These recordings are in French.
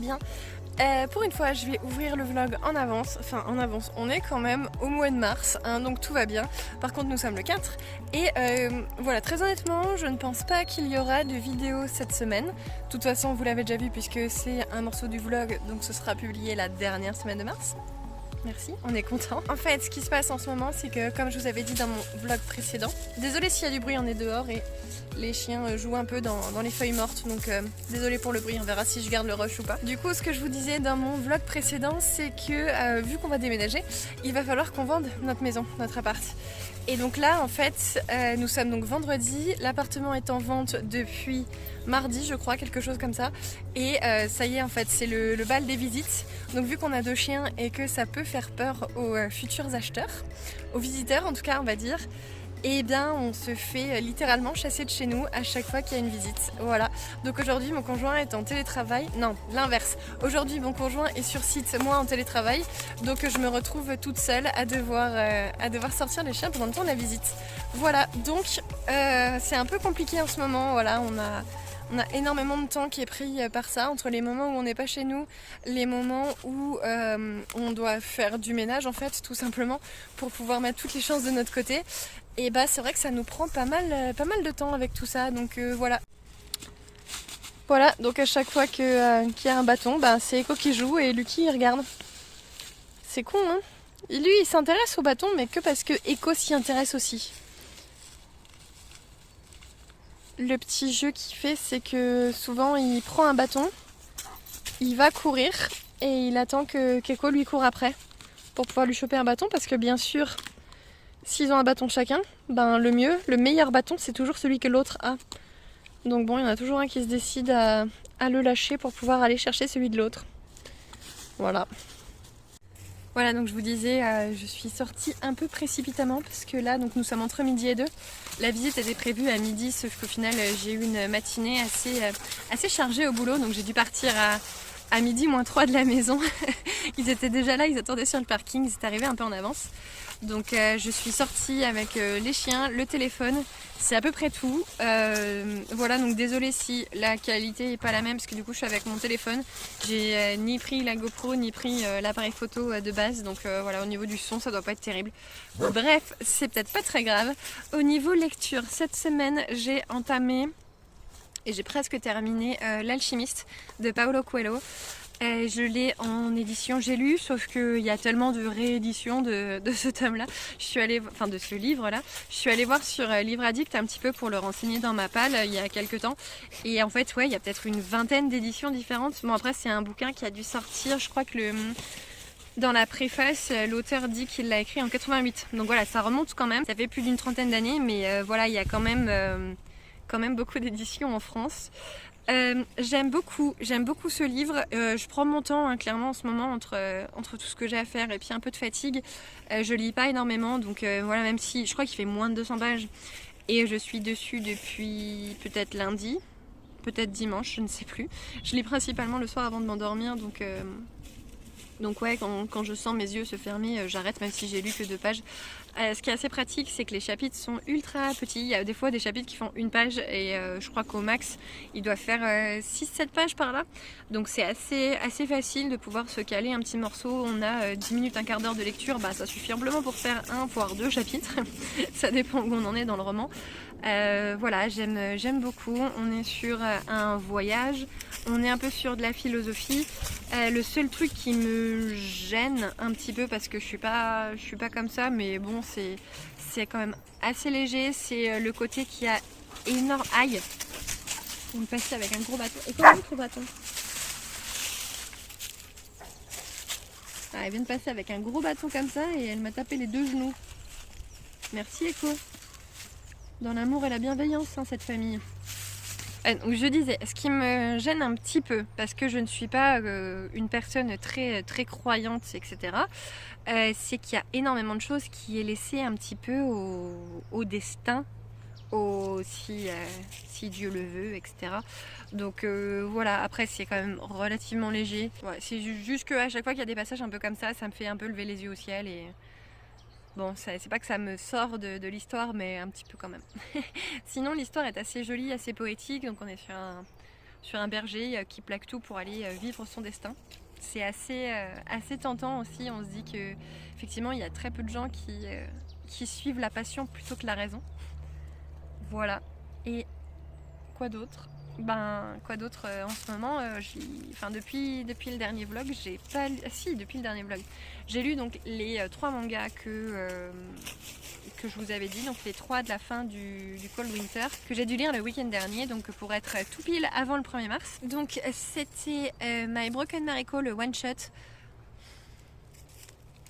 bien. Pour une fois, je vais ouvrir le vlog en avance. Enfin, en avance, on est quand même au mois de mars, hein, donc tout va bien. Par contre, nous sommes le 4. Et voilà, très honnêtement, je ne pense pas qu'il y aura de vidéo cette semaine. De toute façon, vous l'avez déjà vu puisque c'est un morceau du vlog, donc ce sera publié la dernière semaine de mars. Merci, on est content. En fait, ce qui se passe en ce moment, c'est que comme je vous avais dit dans mon vlog précédent, désolée s'il y a du bruit, on est dehors et les chiens jouent un peu dans les feuilles mortes, donc désolée pour le bruit, on verra si je garde le rush ou pas. Du coup, ce que je vous disais dans mon vlog précédent, c'est que vu qu'on va déménager, il va falloir qu'on vende notre maison, notre appart. Et donc là, en fait, nous sommes donc vendredi, l'appartement est en vente depuis mardi, je crois, quelque chose comme ça. Et ça y est, en fait, c'est le bal des visites. Donc vu qu'on a 2 chiens et que ça peut faire peur aux futurs acheteurs, aux visiteurs en tout cas, on va dire, et bien on se fait littéralement chasser de chez nous à chaque fois qu'il y a une visite. Voilà. Donc aujourd'hui mon conjoint est en télétravail. Non, l'inverse. Aujourd'hui mon conjoint est sur site, moi en télétravail. Donc je me retrouve toute seule à devoir sortir les chiens pendant le temps de la visite. Voilà, donc c'est un peu compliqué en ce moment. Voilà, on a énormément de temps qui est pris par ça, entre les moments où on n'est pas chez nous, les moments où on doit faire du ménage en fait, tout simplement, pour pouvoir mettre toutes les chances de notre côté. Et bah c'est vrai que ça nous prend pas mal de temps avec tout ça, donc voilà. Voilà, donc à chaque fois qu'il y a un bâton, bah, c'est Echo qui joue et Lucky il regarde. C'est con hein. Et lui il s'intéresse au bâton mais que parce que Echo s'y intéresse aussi. Le petit jeu qu'il fait, c'est que souvent il prend un bâton, il va courir et il attend que Keiko lui court après pour pouvoir lui choper un bâton parce que bien sûr, s'ils ont un bâton chacun, ben le mieux, le meilleur bâton, c'est toujours celui que l'autre a. Donc bon, il y en a toujours un qui se décide à le lâcher pour pouvoir aller chercher celui de l'autre. Voilà. Voilà, donc je vous disais, je suis sortie un peu précipitamment parce que là, donc nous sommes entre midi et 2. La visite était prévue à midi, sauf qu'au final, j'ai eu une matinée assez chargée au boulot, donc j'ai dû partir à midi moins 3 de la maison. Ils étaient déjà là, ils attendaient sur le parking, ils étaient arrivés un peu en avance. Donc je suis sortie avec les chiens, le téléphone, c'est à peu près tout. Voilà, donc désolée si la qualité n'est pas la même parce que du coup je suis avec mon téléphone. J'ai ni pris la GoPro ni pris l'appareil photo de base, donc voilà, au niveau du son ça doit pas être terrible. Bref, c'est peut-être pas très grave. Au niveau lecture, cette semaine j'ai entamé et j'ai presque terminé L'Alchimiste de Paulo Coelho. Je l'ai en édition J'ai lu, sauf qu'il y a tellement de rééditions de ce tome-là, enfin de ce livre-là. Je suis allée voir sur Livre Addict un petit peu pour le renseigner dans ma palle il y a quelques temps. Et en fait, ouais, il y a peut-être une vingtaine d'éditions différentes. Bon, après, c'est un bouquin qui a dû sortir, je crois que dans la préface, l'auteur dit qu'il l'a écrit en 88. Donc voilà, ça remonte quand même. Ça fait plus d'une trentaine d'années, mais voilà, il y a quand même beaucoup d'éditions en France. J'aime beaucoup ce livre. Je prends mon temps hein, clairement en ce moment entre tout ce que j'ai à faire et puis un peu de fatigue. Je lis pas énormément, donc voilà, même si je crois qu'il fait moins de 200 pages et je suis dessus depuis peut-être lundi, peut-être dimanche, je ne sais plus. Je lis principalement le soir avant de m'endormir, donc ouais, quand je sens mes yeux se fermer, j'arrête même si j'ai lu que 2 pages. Ce qui est assez pratique, c'est que les chapitres sont ultra petits. Il y a des fois des chapitres qui font 1 page et je crois qu'au max, il doit faire 6-7 pages par là. Donc c'est assez facile de pouvoir se caler un petit morceau. On a 10 minutes, un quart d'heure de lecture, bah, ça suffit amplement pour faire 1 voire 2 chapitres. Ça dépend où on en est dans le roman. Voilà, j'aime beaucoup. On est sur un voyage, on est un peu sur de la philosophie. Le seul truc qui me gêne un petit peu parce que je suis pas comme ça, mais bon, c'est quand même assez léger, c'est le côté qui a énorme. Aïe, on me passer avec un gros bâton. Et comment l'autre bâton? Elle vient de passer avec un gros bâton comme ça et elle m'a tapé les 2 genoux. Merci Echo. Dans l'amour et la bienveillance, hein, cette famille. Donc je disais, ce qui me gêne un petit peu, parce que je ne suis pas une personne très croyante, etc., c'est qu'il y a énormément de choses qui est laissé un petit peu au destin, si Dieu le veut, etc. Donc voilà, après c'est quand même relativement léger. Ouais, c'est juste qu'à chaque fois qu'il y a des passages un peu comme ça me fait un peu lever les yeux au ciel et... Bon, c'est pas que ça me sort de l'histoire, mais un petit peu quand même. Sinon, l'histoire est assez jolie, assez poétique, donc on est sur un berger qui plaque tout pour aller vivre son destin. C'est assez tentant aussi, on se dit que effectivement il y a très peu de gens qui suivent la passion plutôt que la raison. Voilà. Et quoi d'autre ? Quoi d'autre en ce moment, depuis le dernier vlog, j'ai pas lu... Si, depuis le dernier vlog. J'ai lu donc les 3 mangas que je vous avais dit, donc les 3 de la fin du Cold Winter, que j'ai dû lire le week-end dernier, donc pour être tout pile avant le 1er mars. Donc c'était My Broken Mariko, le one shot.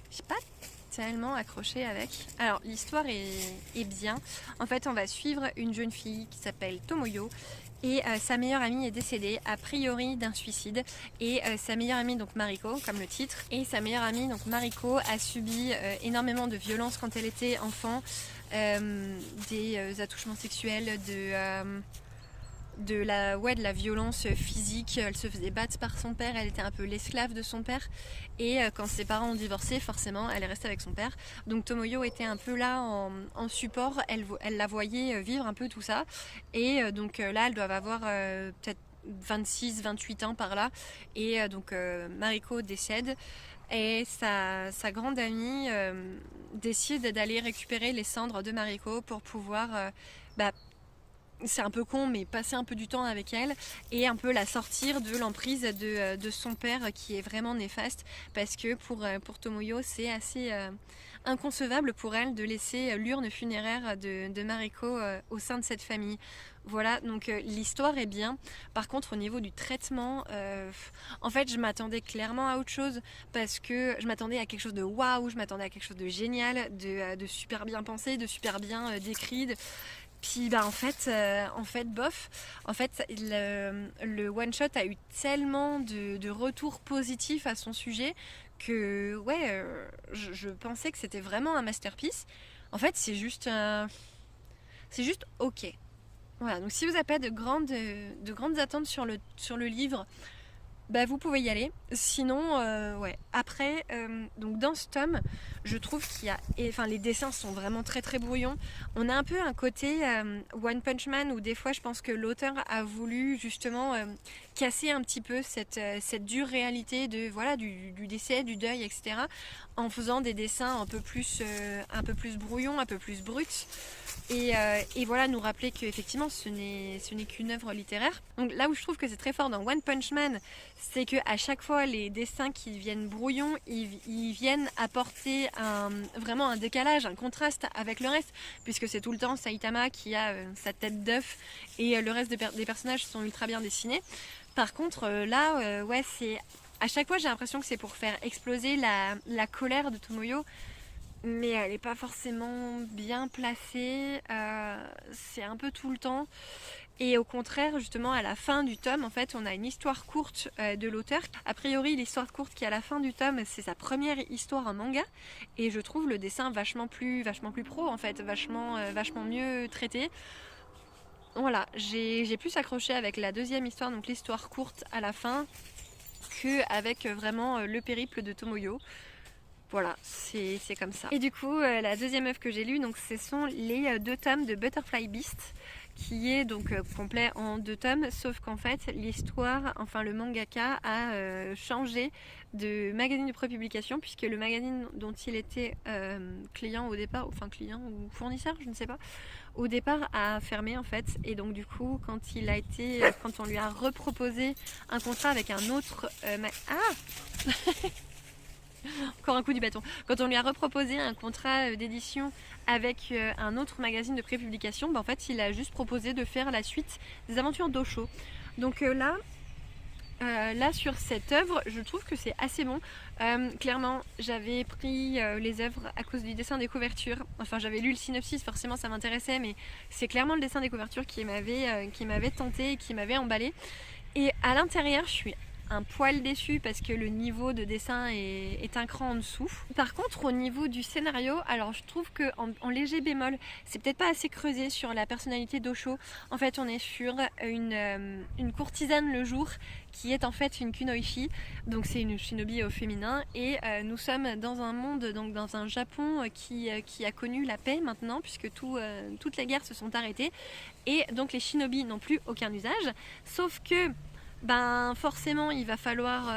J'ai pas tellement accroché avec. Alors l'histoire est bien. En fait on va suivre une jeune fille qui s'appelle Tomoyo et sa meilleure amie est décédée a priori d'un suicide et sa meilleure amie donc Mariko comme le titre, et sa meilleure amie donc Mariko a subi énormément de violences quand elle était enfant, des attouchements sexuels, de la violence physique. Elle se faisait battre par son père, elle était un peu l'esclave de son père, et quand ses parents ont divorcé, forcément elle est restée avec son père. Donc Tomoyo était un peu là en support, elle la voyait vivre un peu tout ça, et donc là elles doivent avoir peut-être 26-28 ans par là, et donc Mariko décède et sa grande amie décide d'aller récupérer les cendres de Mariko pour pouvoir c'est un peu con, mais passer un peu du temps avec elle et un peu la sortir de l'emprise de son père qui est vraiment néfaste, parce que pour Tomoyo c'est assez inconcevable pour elle de laisser l'urne funéraire de Mariko au sein de cette famille. Voilà, donc l'histoire est bien. Par contre au niveau du traitement, en fait je m'attendais clairement à autre chose, parce que je m'attendais à quelque chose de waouh, je m'attendais à quelque chose de génial, de super bien pensé, de super bien décrit. Puis en fait bof. En fait le one shot a eu tellement de retours positifs à son sujet que je pensais que c'était vraiment un masterpiece. En fait c'est juste ok. Voilà, donc si vous n'avez pas de grandes attentes sur le livre, vous pouvez y aller. Sinon, après, donc dans ce tome, je trouve les dessins sont vraiment très très brouillons. On a un peu un côté One Punch Man, où des fois je pense que l'auteur a voulu justement casser un petit peu cette dure réalité du décès, du deuil, etc. en faisant des dessins un peu plus brouillons, un peu plus bruts. Et voilà, nous rappeler qu'effectivement ce n'est qu'une œuvre littéraire. Donc là où je trouve que c'est très fort dans One Punch Man, c'est qu'à chaque fois les dessins qui viennent brouillons, ils viennent apporter vraiment un décalage, un contraste avec le reste, puisque c'est tout le temps Saitama qui a sa tête d'œuf et le reste des personnages sont ultra bien dessinés. Par contre c'est à chaque fois j'ai l'impression que c'est pour faire exploser la colère de Tomoyo, mais elle n'est pas forcément bien placée, c'est un peu tout le temps. Et au contraire, justement, à la fin du tome, en fait, on a une histoire courte de l'auteur. A priori, l'histoire courte qui est à la fin du tome, c'est sa première histoire en manga, et je trouve le dessin vachement plus pro, en fait, vachement mieux traité. Voilà, j'ai plus accroché avec la deuxième histoire, donc l'histoire courte à la fin, qu'avec vraiment le périple de Tomoyo. Voilà, c'est comme ça. Et du coup, la deuxième œuvre que j'ai lue, donc ce sont les 2 tomes de Butterfly Beast, qui est donc complet en 2 tomes, sauf qu'en fait l'histoire, le mangaka a changé de magazine de prépublication, puisque le magazine dont il était client au départ, client ou fournisseur, je ne sais pas, au départ a fermé en fait, et donc du coup quand on lui a reproposé un contrat avec un autre encore un coup du bâton. Quand on lui a reproposé un contrat d'édition avec un autre magazine de prépublication, en fait il a juste proposé de faire la suite des aventures d'Osho. Donc là sur cette œuvre, je trouve que c'est assez bon. Clairement, j'avais pris les œuvres à cause du dessin des couvertures. J'avais lu le synopsis, forcément ça m'intéressait, mais c'est clairement le dessin des couvertures qui m'avait tenté et qui m'avait emballé. Et à l'intérieur, je suis un poil déçue parce que le niveau de dessin est un cran en dessous. Par contre, au niveau du scénario, alors je trouve qu'en léger bémol, c'est peut-être pas assez creusé sur la personnalité d'Osho. En fait, on est sur une courtisane le jour qui est en fait une kunoichi, donc c'est une shinobi au féminin, et nous sommes dans un monde, donc dans un Japon qui a connu la paix maintenant, puisque toutes les guerres se sont arrêtées, et donc les shinobi n'ont plus aucun usage, sauf que forcément il va falloir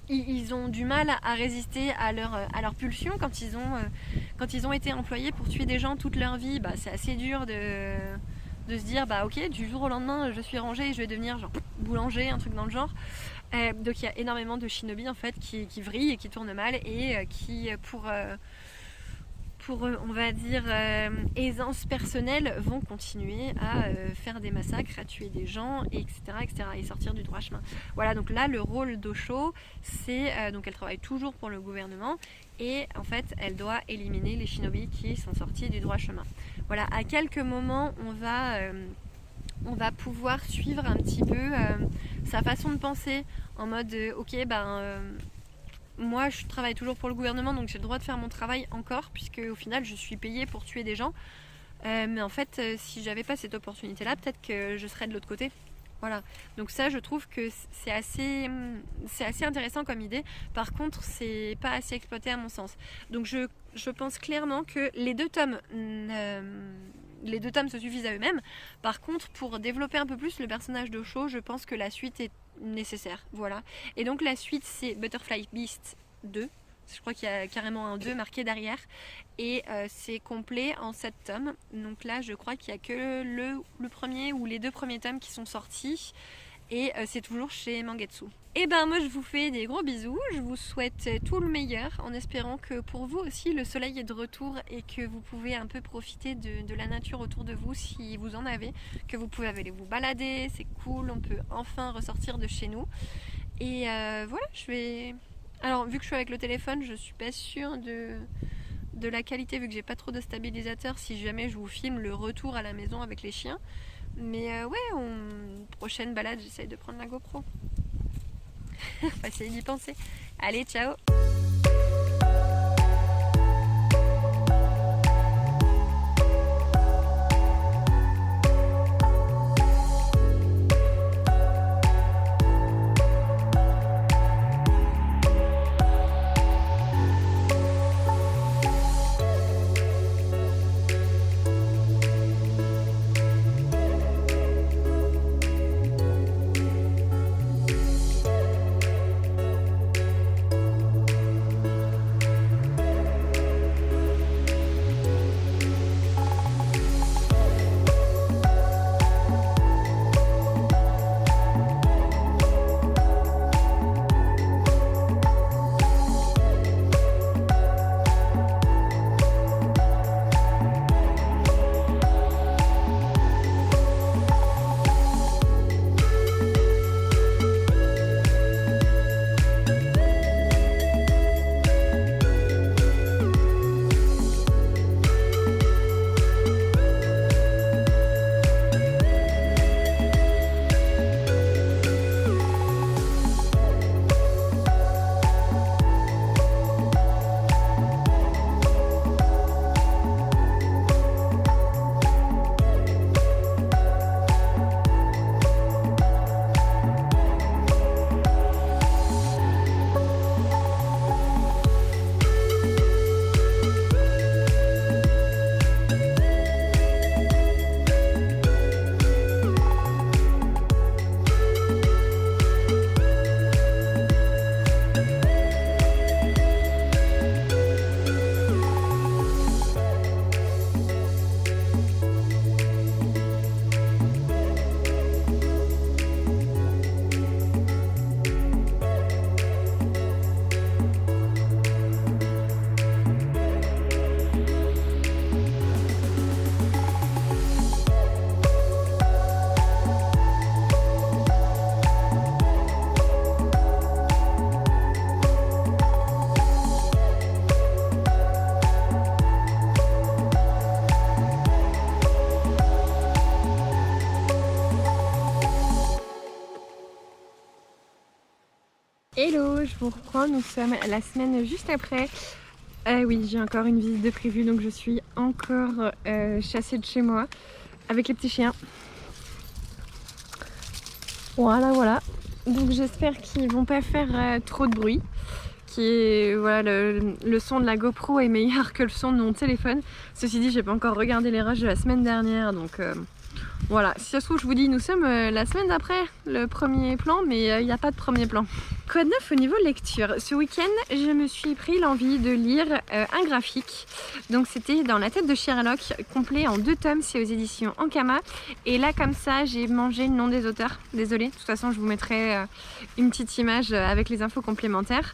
ils ont du mal à résister à leur pulsion quand ils ont été employés pour tuer des gens toute leur vie. C'est assez dur de se dire ok, du jour au lendemain je suis rangée et je vais devenir genre boulanger, un truc dans le genre. Donc il y a énormément de shinobi en fait qui vrillent et qui tournent mal et qui pour on va dire aisance personnelle vont continuer à faire des massacres, à tuer des gens, etc. et sortir du droit chemin. Voilà, donc là le rôle d'Osho, c'est donc elle travaille toujours pour le gouvernement et en fait elle doit éliminer les shinobi qui sont sortis du droit chemin. Voilà, à quelques moments on va pouvoir suivre un petit peu sa façon de penser en mode moi je travaille toujours pour le gouvernement donc j'ai le droit de faire mon travail encore puisque au final je suis payée pour tuer des gens, mais en fait si j'avais pas cette opportunité là peut-être que je serais de l'autre côté. Voilà, donc ça je trouve que c'est assez intéressant comme idée. Par contre c'est pas assez exploité à mon sens, donc je pense clairement que les deux tomes se suffisent à eux-mêmes. Par contre, pour développer un peu plus le personnage d'Osho, je pense que la suite est nécessaire. Voilà. Et donc la suite, c'est Butterfly Beast 2. Je crois qu'il y a carrément un 2 marqué derrière. Et c'est complet en 7 tomes. Donc là, je crois qu'il n'y a que le premier ou les 2 premiers tomes qui sont sortis. Et c'est toujours chez Mangetsu. Et moi je vous fais des gros bisous, je vous souhaite tout le meilleur en espérant que pour vous aussi le soleil est de retour et que vous pouvez un peu profiter de la nature autour de vous si vous en avez, que vous pouvez aller vous balader, c'est cool, on peut enfin ressortir de chez nous. Et voilà, alors vu que je suis avec le téléphone, je suis pas sûre de la qualité vu que j'ai pas trop de stabilisateur si jamais je vous filme le retour à la maison avec les chiens. Mais prochaine balade, j'essaye de prendre la GoPro. On va essayer d'y penser. Allez, ciao! vous reprends, nous sommes la semaine juste après. Oui, j'ai encore une visite de prévue, donc je suis encore chassée de chez moi avec les petits chiens. Voilà. Donc j'espère qu'ils vont pas faire trop de bruit. Voilà, le son de la GoPro est meilleur que le son de mon téléphone. Ceci dit, j'ai pas encore regardé les rushs de la semaine dernière, donc voilà. Si ça se trouve, je vous dis, nous sommes la semaine d'après le premier plan, mais il n'y a pas de premier plan. Quoi de neuf au niveau lecture? Ce week-end, je me suis pris l'envie de lire un graphique. Donc c'était Dans la tête de Sherlock, complet en 2 tomes, c'est aux éditions Ankama. Et là, comme ça, j'ai mangé le nom des auteurs. Désolée, de toute façon, je vous mettrai une petite image avec les infos complémentaires.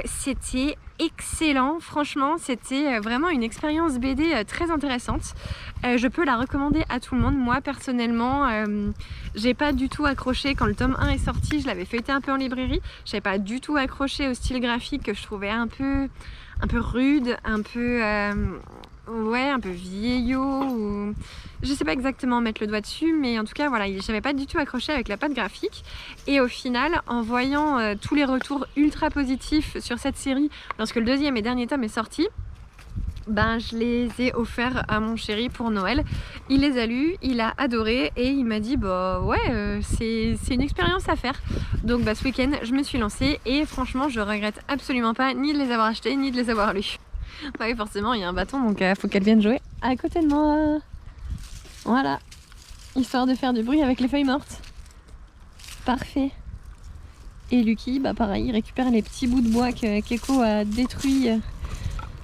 C'était excellent, franchement c'était vraiment une expérience BD très intéressante. Je peux la recommander à tout le monde. Moi personnellement j'ai pas du tout accroché quand le tome 1 est sorti, je l'avais feuilleté un peu en librairie, j'avais pas du tout accroché au style graphique que je trouvais un peu rude, un peu vieillot, ou je sais pas exactement mettre le doigt dessus, mais en tout cas voilà, j'avais pas du tout accroché avec la patte graphique. Et au final, en voyant tous les retours ultra positifs sur cette série lorsque le 2e et dernier tome est sorti, ben je les ai offerts à mon chéri pour Noël. Il les a lus, il a adoré et il m'a dit bah ouais c'est une expérience à faire. Donc bah ce week-end je me suis lancée et franchement je regrette absolument pas ni de les avoir achetés ni de les avoir lus. Bah oui, forcément il y a un bâton, donc faut qu'elle vienne jouer à côté de moi. Voilà, histoire de faire du bruit avec les feuilles mortes. Parfait. Et Lucky, bah pareil, il récupère les petits bouts de bois que Keiko a détruits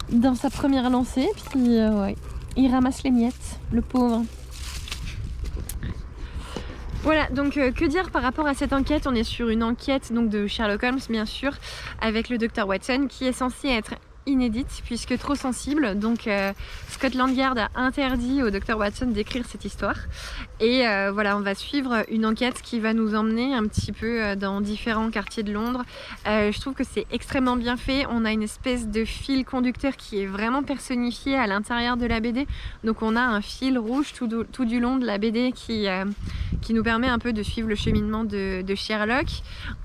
dans sa première lancée, puis ouais, il ramasse les miettes, le pauvre. Voilà, donc que dire par rapport à cette enquête? On est sur une enquête donc de Sherlock Holmes bien sûr, avec le docteur Watson, qui est censé être inédite puisque trop sensible, donc Scotland Yard a interdit au docteur Watson d'écrire cette histoire. Et voilà, on va suivre une enquête qui va nous emmener un petit peu dans différents quartiers de Londres. Je trouve que c'est extrêmement bien fait. On a une espèce de fil conducteur qui est vraiment personnifié à l'intérieur de la BD. Donc on a un fil rouge tout du long de la BD qui nous permet un peu de suivre le cheminement de Sherlock.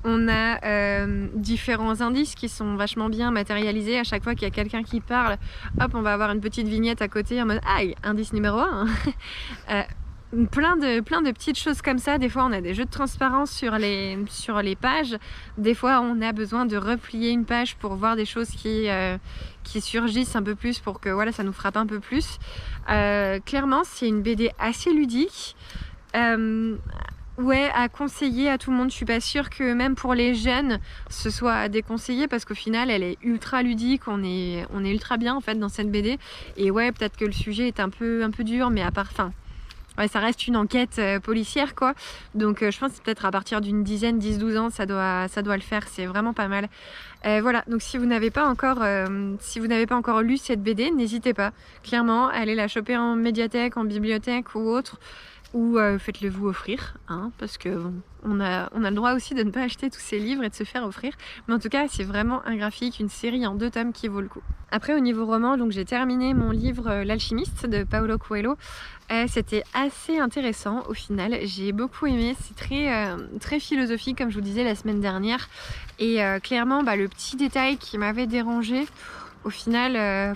On a différents indices qui sont vachement bien matérialisés. À chaque fois qu'il y a quelqu'un qui parle, hop, on va avoir une petite vignette à côté en mode « Aïe, indice numéro 1 ». Plein de petites choses comme ça. Des fois on a des jeux de transparence sur les pages, des fois on a besoin de replier une page pour voir des choses qui surgissent un peu plus, pour que voilà, ça nous frappe un peu plus. Clairement c'est une BD assez ludique, ouais, à conseiller à tout le monde. Je suis pas sûre que même pour les jeunes ce soit à déconseiller, parce qu'au final elle est ultra ludique, on est ultra bien en fait dans cette BD. Et ouais, peut-être que le sujet est un peu dur, mais à part, enfin ouais, ça reste une enquête policière quoi. Donc je pense que peut-être à partir d'une dizaine, 10-12 ans, ça doit le faire, c'est vraiment pas mal. Voilà, donc si vous n'avez pas encore lu cette BD, n'hésitez pas. Clairement, allez la choper en médiathèque, en bibliothèque ou autre, ou faites-le vous offrir, hein, parce que bon, on a le droit aussi de ne pas acheter tous ces livres et de se faire offrir. Mais en tout cas, c'est vraiment un graphique, une série en 2 tomes qui vaut le coup. Après, au niveau roman, donc j'ai terminé mon livre L'Alchimiste de Paulo Coelho. C'était assez intéressant au final, j'ai beaucoup aimé. C'est très philosophique comme je vous disais la semaine dernière. Et clairement, bah, le petit détail qui m'avait dérangé, au final...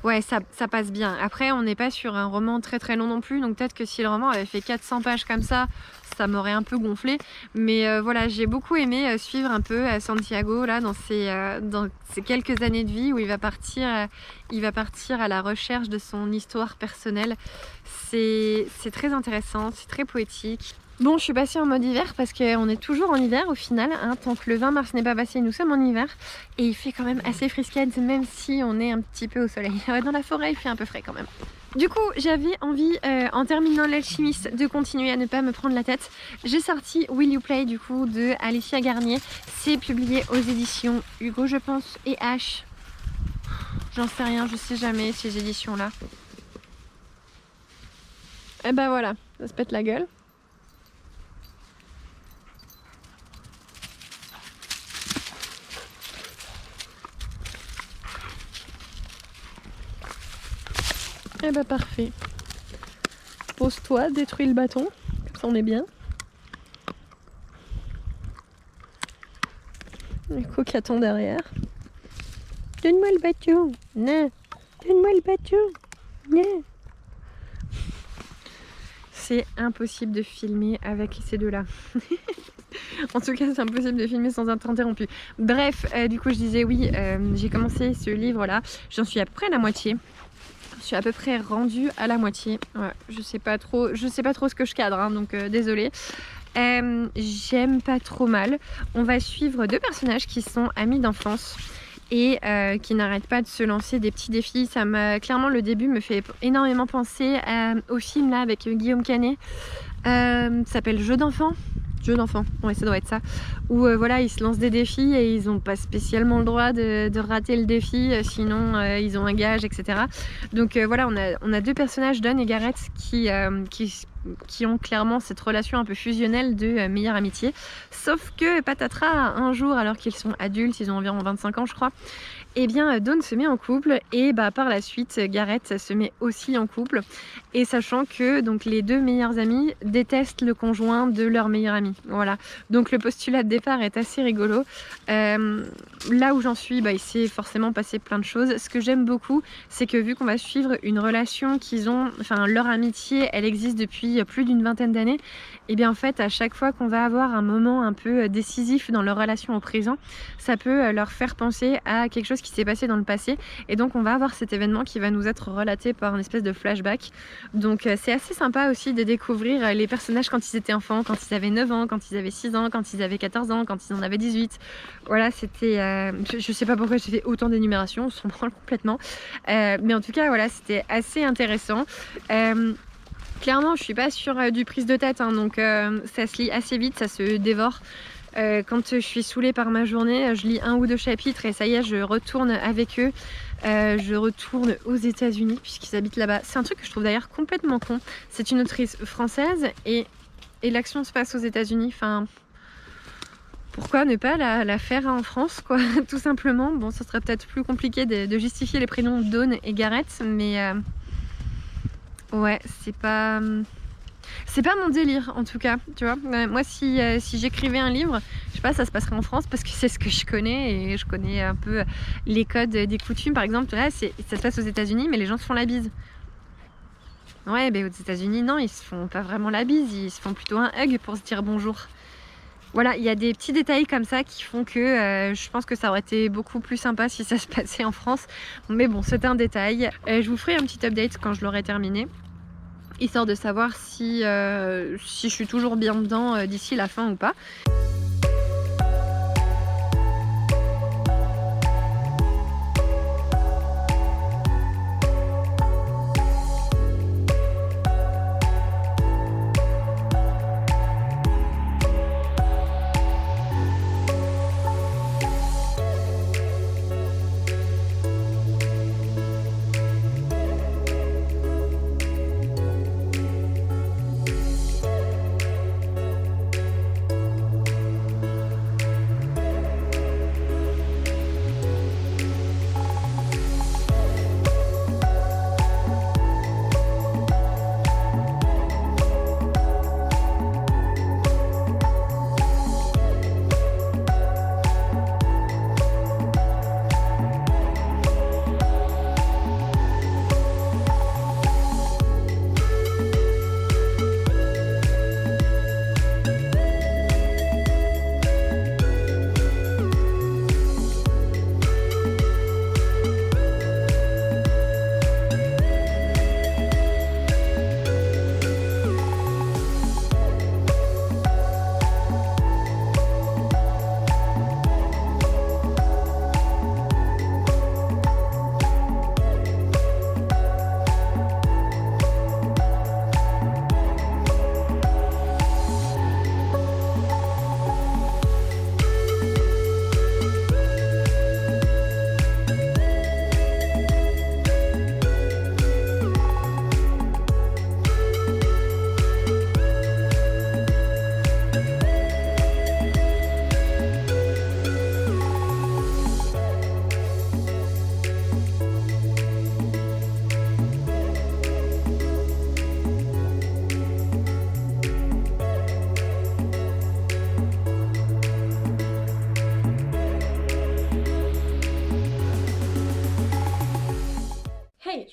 ouais, ça passe bien. Après, on n'est pas sur un roman très très long non plus, donc peut-être que si le roman avait fait 400 pages comme ça m'aurait un peu gonflé. Mais voilà, j'ai beaucoup aimé suivre un peu Santiago là dans ces quelques années de vie où il va partir à la recherche de son histoire personnelle. C'est très intéressant, c'est très poétique. Bon, je suis passée en mode hiver parce qu'on est toujours en hiver au final, hein, tant que le 20 mars n'est pas passé, nous sommes en hiver. Et il fait quand même assez frisquette, même si on est un petit peu au soleil. Ouais, dans la forêt, il fait un peu frais quand même. Du coup, j'avais envie, en terminant L'Alchimiste, de continuer à ne pas me prendre la tête. J'ai sorti Will You Play, du coup, de Alicia Garnier. C'est publié aux éditions Hugo, je pense, et H. J'en sais rien, je sais jamais, ces éditions-là. Et ben voilà, ça se pète la gueule. Eh bah parfait. Pose-toi, détruis le bâton, comme ça on est bien. Nico qui attend derrière. Donne-moi le bateau. Non. Donne-moi le bateau. Non. C'est impossible de filmer avec ces deux-là. En tout cas, c'est impossible de filmer sans être interrompu. Bref, du coup, je disais oui, j'ai commencé ce livre-là. J'en suis à peu près à la moitié. Je suis à peu près rendue à la moitié. Ouais, je sais pas trop ce que je cadre, hein, donc désolée. J'aime pas trop mal. On va suivre deux personnages qui sont amis d'enfance et qui n'arrêtent pas de se lancer des petits défis. Ça m'a clairement, le début me fait énormément penser au film là avec Guillaume Canet. Ça s'appelle Jeux d'enfants. Jeux d'enfants, ouais, ça doit être ça. Où voilà, ils se lancent des défis et ils n'ont pas spécialement le droit de rater le défi, sinon ils ont un gage, etc. Donc voilà, on a deux personnages, Don et Gareth, qui ont clairement cette relation un peu fusionnelle de meilleure amitié. Sauf que patatras, un jour, alors qu'ils sont adultes, ils ont environ 25 ans je crois, et bien Dawn se met en couple et par la suite Gareth se met aussi en couple, et sachant que donc les deux meilleurs amis détestent le conjoint de leur meilleur ami. Voilà, donc le postulat de départ est assez rigolo. Là où j'en suis, il s'est forcément passé plein de choses. Ce que j'aime beaucoup, c'est que vu qu'on va suivre une relation qu'ils ont, enfin leur amitié, elle existe depuis plus d'une vingtaine d'années, et bien en fait à chaque fois qu'on va avoir un moment un peu décisif dans leur relation au présent, ça peut leur faire penser à quelque chose qui s'est passé dans le passé, et donc on va avoir cet événement qui va nous être relaté par une espèce de flashback. Donc c'est assez sympa aussi de découvrir les personnages quand ils étaient enfants, quand ils avaient 9 ans, quand ils avaient 6 ans, quand ils avaient 14 ans, quand ils en avaient 18. Voilà, c'était... je sais pas pourquoi j'ai fait autant d'énumérations, on s'en branle complètement. Mais en tout cas, voilà, c'était assez intéressant. Clairement, je suis pas sur du prise de tête, hein, donc ça se lit assez vite, ça se dévore. Quand je suis saoulée par ma journée, je lis 1 ou 2 chapitres et ça y est, je retourne avec eux. Je retourne aux États-Unis puisqu'ils habitent là-bas. C'est un truc que je trouve d'ailleurs complètement con. C'est une autrice française et l'action se passe aux États-Unis. Enfin, pourquoi ne pas la faire en France, quoi, tout simplement. Bon, ça serait peut-être plus compliqué de justifier les prénoms Dawn et Gareth, mais ouais, c'est pas mon délire en tout cas, tu vois. Moi, si j'écrivais un livre, je sais pas, ça se passerait en France parce que c'est ce que je connais et je connais un peu les codes des coutumes. Par exemple, là, ça se passe aux États-Unis, mais les gens se font la bise. Ouais, ben aux États-Unis, non, ils se font pas vraiment la bise, ils se font plutôt un hug pour se dire bonjour. Voilà, il y a des petits détails comme ça qui font que je pense que ça aurait été beaucoup plus sympa si ça se passait en France. Mais bon, c'est un détail. Je vous ferai un petit update quand je l'aurai terminé, histoire de savoir si je suis toujours bien dedans d'ici la fin ou pas.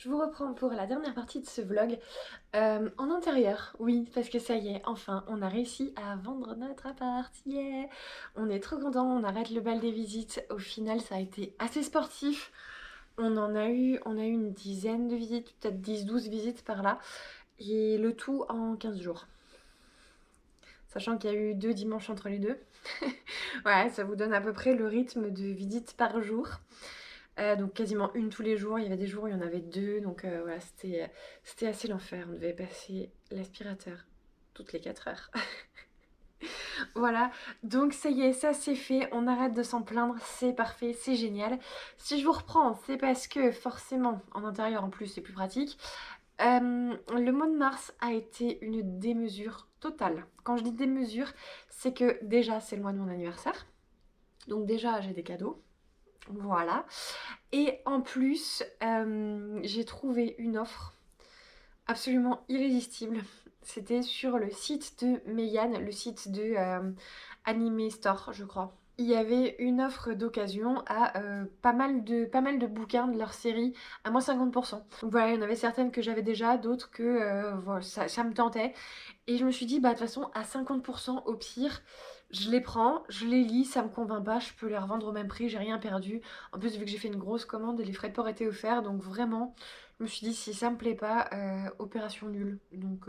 je vous reprends pour la dernière partie de ce vlog. En intérieur, oui, parce que ça y est, enfin, on a réussi à vendre notre appart, yeah. On est trop contents, on arrête le bal des visites. Au final, ça a été assez sportif. On a eu une dizaine de visites, peut-être 10-12 visites par là. Et le tout en 15 jours. Sachant qu'il y a eu 2 dimanches entre les deux. Ouais, ça vous donne à peu près le rythme de visites par jour. Donc quasiment une tous les jours, il y avait des jours où il y en avait 2, donc voilà, c'était assez l'enfer. On devait passer l'aspirateur toutes les 4 heures. Voilà, donc ça y est, ça c'est fait, on arrête de s'en plaindre, c'est parfait, c'est génial. Si je vous reprends, c'est parce que forcément, en intérieur en plus c'est plus pratique. Le mois de mars a été une démesure totale. Quand je dis démesure, c'est que déjà c'est le mois de mon anniversaire. Donc déjà j'ai des cadeaux. Voilà. Et en plus, j'ai trouvé une offre absolument irrésistible. C'était sur le site de Mégane, le site de Anime Store, je crois. Il y avait une offre d'occasion à pas mal de bouquins de leur série à moins 50%. Donc voilà, il y en avait certaines que j'avais déjà, d'autres que voilà, ça me tentait. Et je me suis dit, bah de toute façon, à 50% au pire, je les prends, je les lis, ça me convainc pas, je peux les revendre au même prix, j'ai rien perdu. En plus, vu que j'ai fait une grosse commande, les frais de port étaient offerts, donc vraiment, je me suis dit, si ça me plaît pas, opération nulle. Donc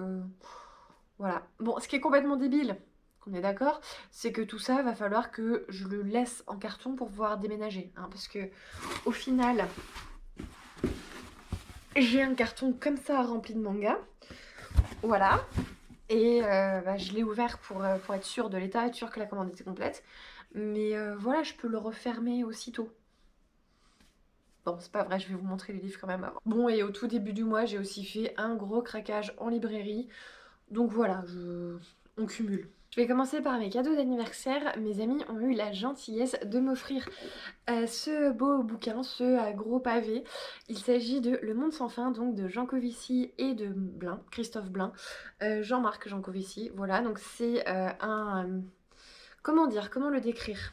voilà. Bon, ce qui est complètement débile, qu'on est d'accord, c'est que tout ça va falloir que je le laisse en carton pour pouvoir déménager. Hein, parce que au final, j'ai un carton comme ça rempli de mangas. Voilà. Et bah, je l'ai ouvert pour être sûre de l'état, être sûre que la commande était complète. Mais voilà, je peux le refermer aussitôt. Bon, c'est pas vrai, je vais vous montrer les livres quand même avant. Bon, et au tout début du mois, j'ai aussi fait un gros craquage en librairie. Donc voilà, on cumule. Je vais commencer par mes cadeaux d'anniversaire. Mes amis ont eu la gentillesse de m'offrir ce beau bouquin, ce gros pavé. Il s'agit de Le Monde sans fin, donc de Jean Covici et de Blin, Christophe Blin, Jean-Marc Jancovici. Voilà, donc c'est comment dire, comment le décrire?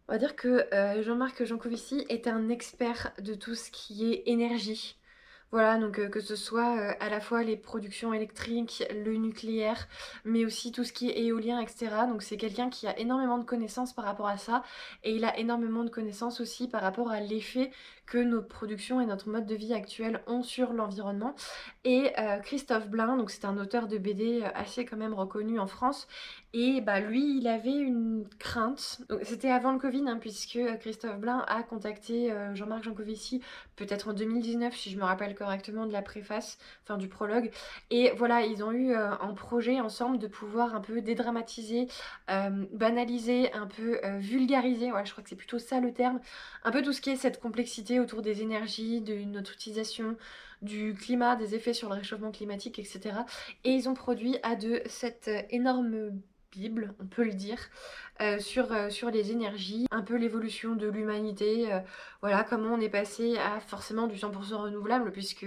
On va dire que Jean-Marc Jancovici est un expert de tout ce qui est énergie. Voilà, donc que ce soit à la fois les productions électriques, le nucléaire, mais aussi tout ce qui est éolien, etc. Donc c'est quelqu'un qui a énormément de connaissances par rapport à ça, et il a énormément de connaissances aussi par rapport à l'effet que nos productions et notre mode de vie actuel ont sur l'environnement. Et Christophe Blin, donc c'est un auteur de BD assez quand même reconnu en France, et bah lui il avait une crainte, c'était avant le Covid hein, puisque Christophe Blin a contacté Jean-Marc Jancovici peut-être en 2019 si je me rappelle correctement de la préface, enfin du prologue, et voilà ils ont eu un projet ensemble de pouvoir un peu dédramatiser, banaliser, un peu vulgariser, ouais je crois que c'est plutôt ça le terme, un peu tout ce qui est cette complexité autour des énergies, de notre utilisation, du climat, des effets sur le réchauffement climatique, etc. Et ils ont produit à deux cette énorme Bible, on peut le dire, sur les énergies, un peu l'évolution de l'humanité, voilà comment on est passé à forcément du 100% renouvelable, puisque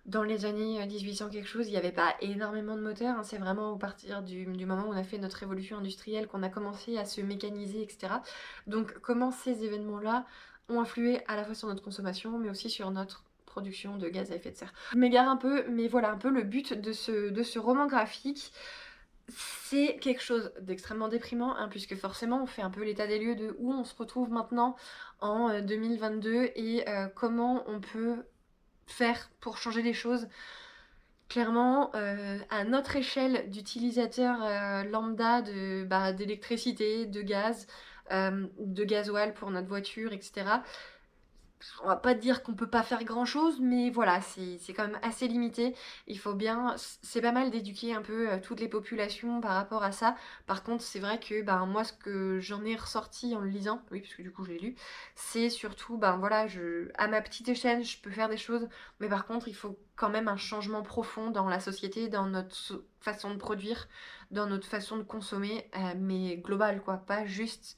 dans les années 1800 quelque chose, il n'y avait pas énormément de moteurs, hein, c'est vraiment à partir du moment où on a fait notre révolution industrielle qu'on a commencé à se mécaniser, etc. Donc comment ces événements-là ont influé à la fois sur notre consommation, mais aussi sur notre production de gaz à effet de serre. Je m'égare un peu, mais voilà un peu le but de ce roman graphique. C'est quelque chose d'extrêmement déprimant, hein, puisque forcément on fait un peu l'état des lieux de où on se retrouve maintenant en 2022 et comment on peut faire pour changer les choses. Clairement, à notre échelle d'utilisateur lambda d'électricité, de gaz, de gasoil pour notre voiture, etc. On va pas dire qu'on peut pas faire grand chose, mais voilà, c'est quand même assez limité. Il faut bien, c'est pas mal d'éduquer un peu toutes les populations par rapport à ça. Par contre, c'est vrai que moi, ce que j'en ai ressorti en le lisant, oui, parce que du coup je l'ai lu, c'est surtout, voilà, à ma petite échelle, je peux faire des choses, mais par contre, il faut quand même un changement profond dans la société, dans notre façon de produire, dans notre façon de consommer, mais global, quoi, pas juste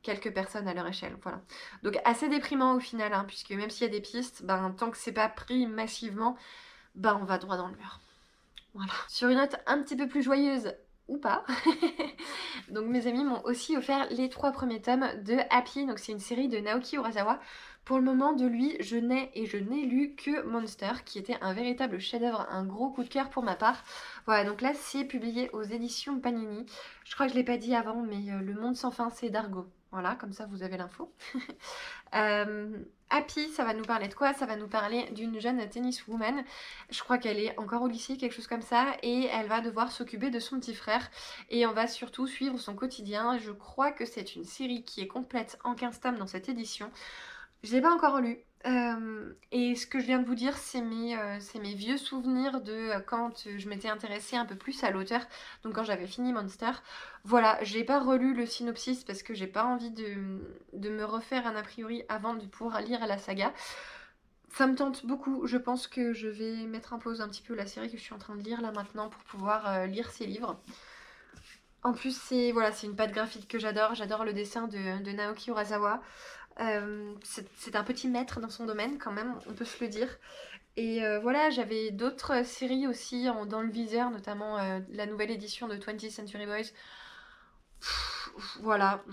quelques personnes à leur échelle, voilà. Donc assez déprimant au final, hein, puisque même s'il y a des pistes, tant que c'est pas pris massivement, on va droit dans le mur. Voilà. Sur une note un petit peu plus joyeuse, ou pas. Donc mes amis m'ont aussi offert les 3 premiers tomes de Happy, donc c'est une série de Naoki Urasawa. Pour le moment de lui, je n'ai lu que Monster, qui était un véritable chef-d'œuvre, un gros coup de cœur pour ma part. Voilà, donc là c'est publié aux éditions Panini. Je crois que je l'ai pas dit avant, mais Le Monde sans fin c'est d'Argo. Voilà, comme ça vous avez l'info. Happy, ça va nous parler de quoi? Ça va nous parler d'une jeune tenniswoman. Je crois qu'elle est encore au lycée, quelque chose comme ça, et elle va devoir s'occuper de son petit frère. Et on va surtout suivre son quotidien. Je crois que c'est une série qui est complète en 15 tomes dans cette édition. Je l'ai pas encore lu. Et ce que je viens de vous dire, c'est mes vieux souvenirs de quand je m'étais intéressée un peu plus à l'auteur, donc quand j'avais fini Monster. Voilà, j'ai pas relu le synopsis parce que j'ai pas envie de me refaire un a priori avant de pouvoir lire la saga. Ça me tente beaucoup, je pense que je vais mettre en pause un petit peu la série que je suis en train de lire là maintenant pour pouvoir lire ces livres. En plus, c'est voilà, c'est une patte graphique que j'adore le dessin de Naoki Urasawa. C'est un petit maître dans son domaine quand même, on peut se le dire. Et voilà, j'avais d'autres séries aussi dans le viseur, notamment la nouvelle édition de 20th Century Boys. Voilà,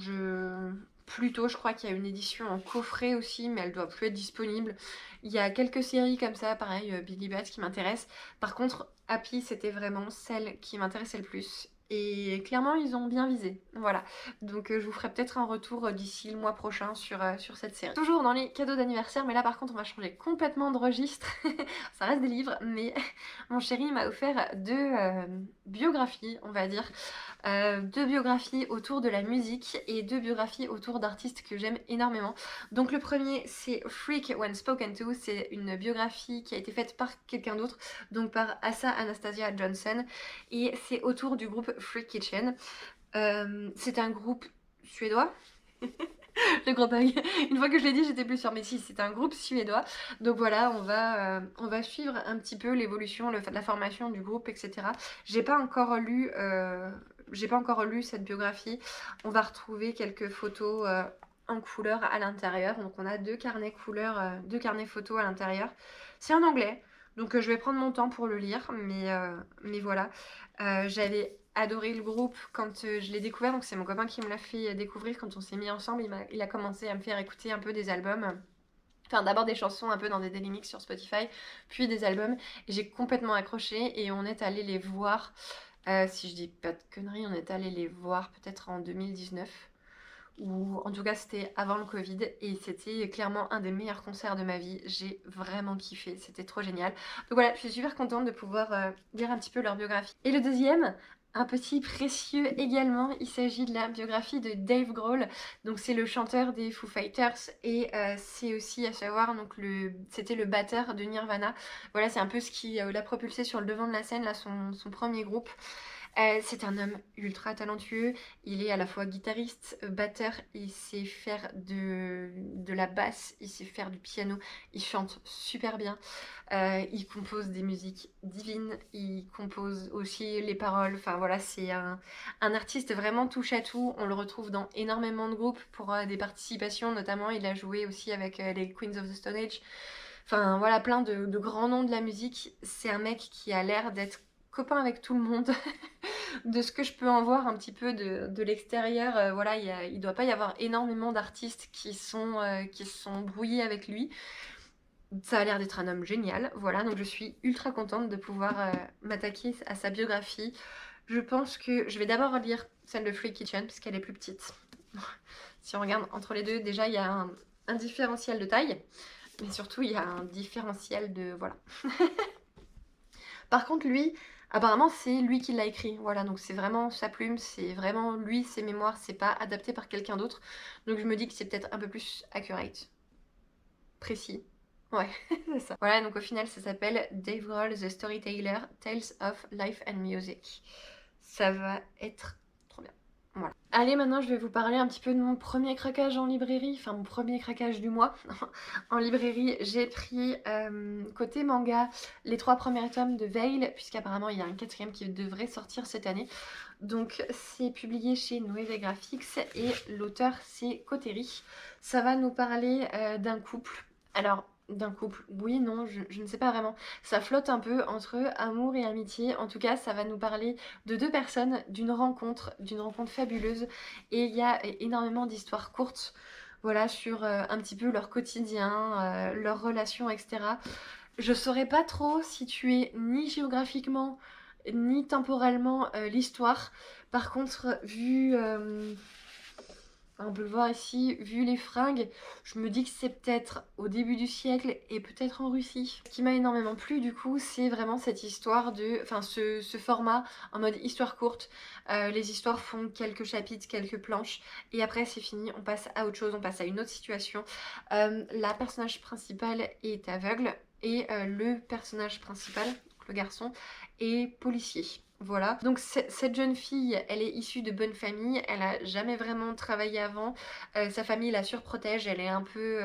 plutôt, je crois qu'il y a une édition en coffret aussi, mais elle doit plus être disponible. Il y a quelques séries comme ça, pareil, Billy Bat qui m'intéressent. Par contre, Happy, c'était vraiment celle qui m'intéressait le plus. Et clairement, ils ont bien visé. Voilà. Donc je vous ferai peut-être un retour d'ici le mois prochain sur cette série. Toujours dans les cadeaux d'anniversaire, mais là par contre, on va changer complètement de registre. Ça reste des livres, mais mon chéri m'a offert deux biographies, on va dire. 2 biographies autour de la musique et 2 biographies autour d'artistes que j'aime énormément. Donc le premier c'est Freak When Spoken To, c'est une biographie qui a été faite par quelqu'un d'autre, donc par Asa Anastasia Johnson, et c'est autour du groupe Freak Kitchen. C'est un groupe suédois. Le gros bug. Une fois que je l'ai dit, j'étais plus sûre. Mais si, c'est un groupe suédois. Donc voilà, on va suivre un petit peu l'évolution, la formation du groupe, etc. J'ai pas encore lu cette biographie. On va retrouver quelques photos en couleur à l'intérieur. Donc on a 2 carnets couleurs, 2 carnets photos à l'intérieur. C'est en anglais. Donc je vais prendre mon temps pour le lire, mais voilà. J'avais adoré le groupe quand je l'ai découvert, donc c'est mon copain qui me l'a fait découvrir quand on s'est mis ensemble. Il a commencé à me faire écouter un peu des albums. Enfin, d'abord des chansons un peu dans des daily mix sur Spotify, puis des albums. Et j'ai complètement accroché et on est allé les voir. Si je dis pas de conneries, on est allé les voir peut-être en 2019. Ou en tout cas c'était avant le Covid et c'était clairement un des meilleurs concerts de ma vie. J'ai vraiment kiffé, c'était trop génial. Donc voilà, je suis super contente de pouvoir lire un petit peu leur biographie. Et le deuxième, un petit précieux également, il s'agit de la biographie de Dave Grohl. Donc c'est le chanteur des Foo Fighters et c'est aussi à savoir, donc c'était le batteur de Nirvana. Voilà, c'est un peu ce qui l'a propulsé sur le devant de la scène, là son premier groupe. C'est un homme ultra talentueux, il est à la fois guitariste, batteur, il sait faire de la basse, il sait faire du piano, il chante super bien, il compose des musiques divines, il compose aussi les paroles, enfin voilà, c'est un artiste vraiment touche à tout, on le retrouve dans énormément de groupes pour des participations, notamment il a joué aussi avec les Queens of the Stone Age, enfin voilà, plein de grands noms de la musique. C'est un mec qui a l'air d'être copain avec tout le monde. De ce que je peux en voir un petit peu de l'extérieur, voilà, il doit pas y avoir énormément d'artistes qui sont brouillés avec lui. Ça a l'air d'être un homme génial, voilà, donc je suis ultra contente de pouvoir m'attaquer à sa biographie. Je pense que je vais d'abord lire celle de Free Kitchen, puisqu'elle est plus petite. Si on regarde entre les deux, déjà il y a un différentiel de taille, mais surtout il y a un différentiel de... voilà. Par contre, lui, apparemment, c'est lui qui l'a écrit. Voilà, donc c'est vraiment sa plume, c'est vraiment lui, ses mémoires, c'est pas adapté par quelqu'un d'autre. Donc je me dis que c'est peut-être un peu plus accurate. Précis. Ouais, c'est ça. Voilà, donc au final, ça s'appelle Dave Grohl, The Storyteller, Tales of Life and Music. Ça va être trop bien. Voilà. Allez, maintenant je vais vous parler un petit peu de mon premier craquage en librairie, enfin mon premier craquage du mois. En librairie, j'ai pris côté manga les 3 premiers tomes de Veil, puisqu'apparemment il y a un 4e qui devrait sortir cette année. Donc c'est publié chez Noévé Graphics et l'auteur c'est Koteri. Ça va nous parler d'un couple. Alors d'un couple. Oui, non, je ne sais pas vraiment. Ça flotte un peu entre amour et amitié. En tout cas, ça va nous parler de deux personnes, d'une rencontre fabuleuse. Et il y a énormément d'histoires courtes, voilà, sur un petit peu leur quotidien, leurs relations, etc. Je saurais pas trop situer ni géographiquement ni temporellement l'histoire. Par contre, on peut le voir ici, vu les fringues, je me dis que c'est peut-être au début du siècle et peut-être en Russie. Ce qui m'a énormément plu du coup, c'est vraiment cette histoire enfin ce format en mode histoire courte. Les histoires font quelques chapitres, quelques planches et après c'est fini, on passe à autre chose, on passe à une autre situation. La personnage principale est aveugle et le personnage principal, le garçon, est policier. Voilà. Donc cette jeune fille, elle est issue de bonne famille, elle a jamais vraiment travaillé avant, sa famille la surprotège, elle est un peu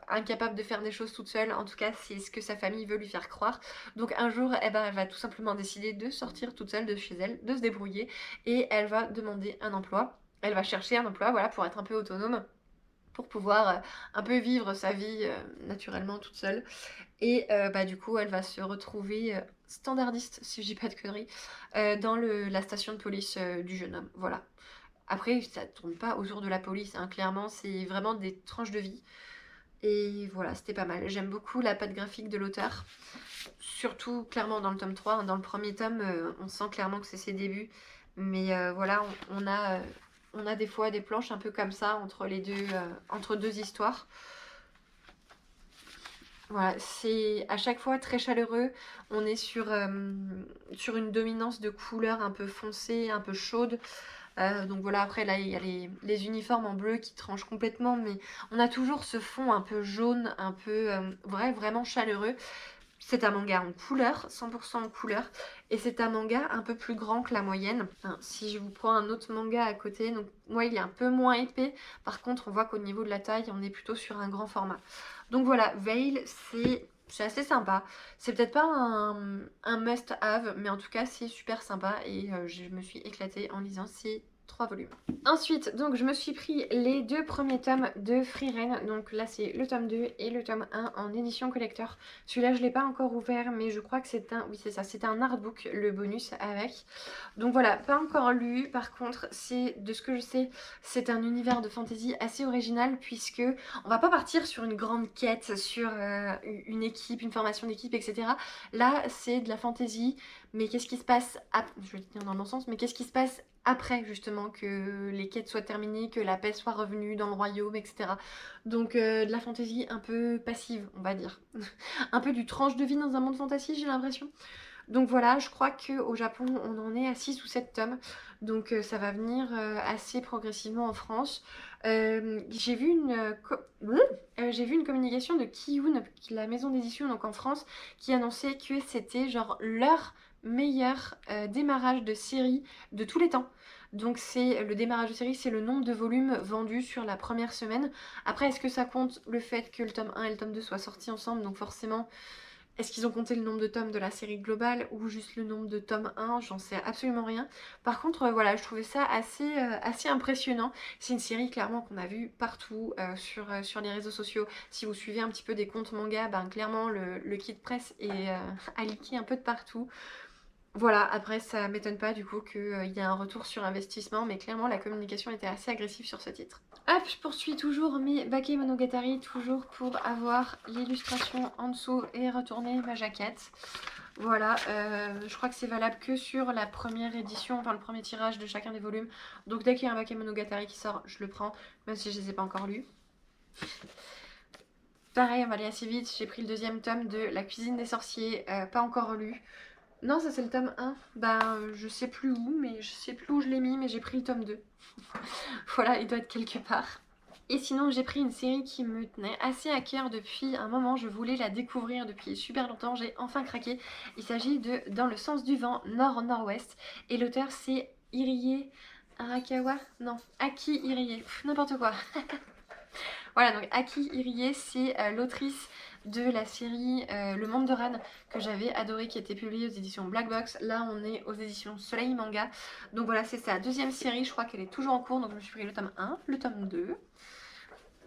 incapable de faire des choses toute seule, en tout cas c'est ce que sa famille veut lui faire croire. Donc un jour, eh ben, elle va tout simplement décider de sortir toute seule de chez elle, de se débrouiller, et elle va demander un emploi. Elle va chercher un emploi, voilà, pour être un peu autonome, pour pouvoir un peu vivre sa vie naturellement toute seule. Et bah, du coup, elle va se retrouver standardiste, si je dis pas de conneries, dans la station de police du jeune homme. Voilà. Après, ça tourne pas autour de la police, hein, clairement, c'est vraiment des tranches de vie. Et voilà, c'était pas mal. J'aime beaucoup la patte graphique de l'auteur, surtout clairement dans le tome 3. Dans le premier tome, on sent clairement que c'est ses débuts. Mais voilà, on a des fois des planches un peu comme ça entre deux histoires. Voilà, c'est à chaque fois très chaleureux. On est sur une dominance de couleurs un peu foncées, un peu chaudes. Donc voilà, après là, il y a les uniformes en bleu qui tranchent complètement, mais on a toujours ce fond un peu jaune, un peu vraiment chaleureux. C'est un manga en couleur, 100% en couleur, et c'est un manga un peu plus grand que la moyenne. Enfin, si je vous prends un autre manga à côté, donc moi il est un peu moins épais, par contre on voit qu'au niveau de la taille, on est plutôt sur un grand format. Donc voilà, Veil, c'est assez sympa. C'est peut-être pas un must-have, mais en tout cas c'est super sympa et je me suis éclatée en lisant ces 3 volumes. Ensuite, donc je me suis pris les 2 premiers tomes de Frieren. Donc là c'est le tome 2 et le tome 1 en édition collector. Celui-là je l'ai pas encore ouvert, mais je crois que c'est un... Oui c'est ça, c'est un artbook, le bonus avec. Donc voilà, pas encore lu. Par contre, de ce que je sais, c'est un univers de fantasy assez original puisque on va pas partir sur une grande quête, sur une équipe, une formation d'équipe, etc. Là c'est de la fantasy, mais qu'est-ce qui se passe... Je vais tenir dans le bon sens, mais qu'est-ce qui se passe après justement que les quêtes soient terminées, que la paix soit revenue dans le royaume, etc. Donc de la fantaisie un peu passive, on va dire. Un peu du tranche de vie dans un monde fantasy, j'ai l'impression. Donc voilà, je crois qu'au Japon, on en est à 6 ou 7 tomes. Donc ça va venir assez progressivement en France. J'ai vu j'ai vu une communication de Kiyun, la maison d'édition donc en France, qui annonçait que c'était genre leur meilleur démarrage de série de tous les temps. Donc c'est le démarrage de série, c'est le nombre de volumes vendus sur la première semaine. Après, est-ce que ça compte le fait que le tome 1 et le tome 2 soient sortis ensemble? Donc forcément, est-ce qu'ils ont compté le nombre de tomes de la série globale ou juste le nombre de tomes 1? J'en sais absolument rien. Par contre, voilà, je trouvais ça assez impressionnant. C'est une série clairement qu'on a vue partout sur les réseaux sociaux. Si vous suivez un petit peu des comptes manga, ben, clairement le kit presse est à liker un peu de partout. Voilà, après ça m'étonne pas du coup qu'il y ait un retour sur investissement, mais clairement la communication était assez agressive sur ce titre. Hop, je poursuis toujours mes Bakemonogatari, toujours pour avoir l'illustration en dessous et retourner ma jaquette. Voilà, je crois que c'est valable que sur la première édition, enfin le premier tirage de chacun des volumes. Donc dès qu'il y a un Bakemonogatari qui sort, je le prends, même si je ne les ai pas encore lus. Pareil, on va aller assez vite, j'ai pris le 2e tome de La cuisine des sorciers, pas encore lu. Non, ça c'est le tome 1. Bah, je sais plus où, mais je sais plus où je l'ai mis, mais j'ai pris le tome 2. Voilà, il doit être quelque part. Et sinon, j'ai pris une série qui me tenait assez à cœur depuis un moment. Je voulais la découvrir depuis super longtemps. J'ai enfin craqué. Il s'agit de Dans le sens du vent, nord-nord-ouest. Et l'auteur, c'est Irie Arakawa? Non, Aki Irie. N'importe quoi. Voilà, donc Aki Irie, c'est l'autrice de la série Le Monde de Ran que j'avais adoré, qui était publiée aux éditions Black Box. Là on est aux éditions Soleil Manga. Donc voilà, c'est sa 2e série, je crois qu'elle est toujours en cours. Donc je me suis pris le tome 1, le tome 2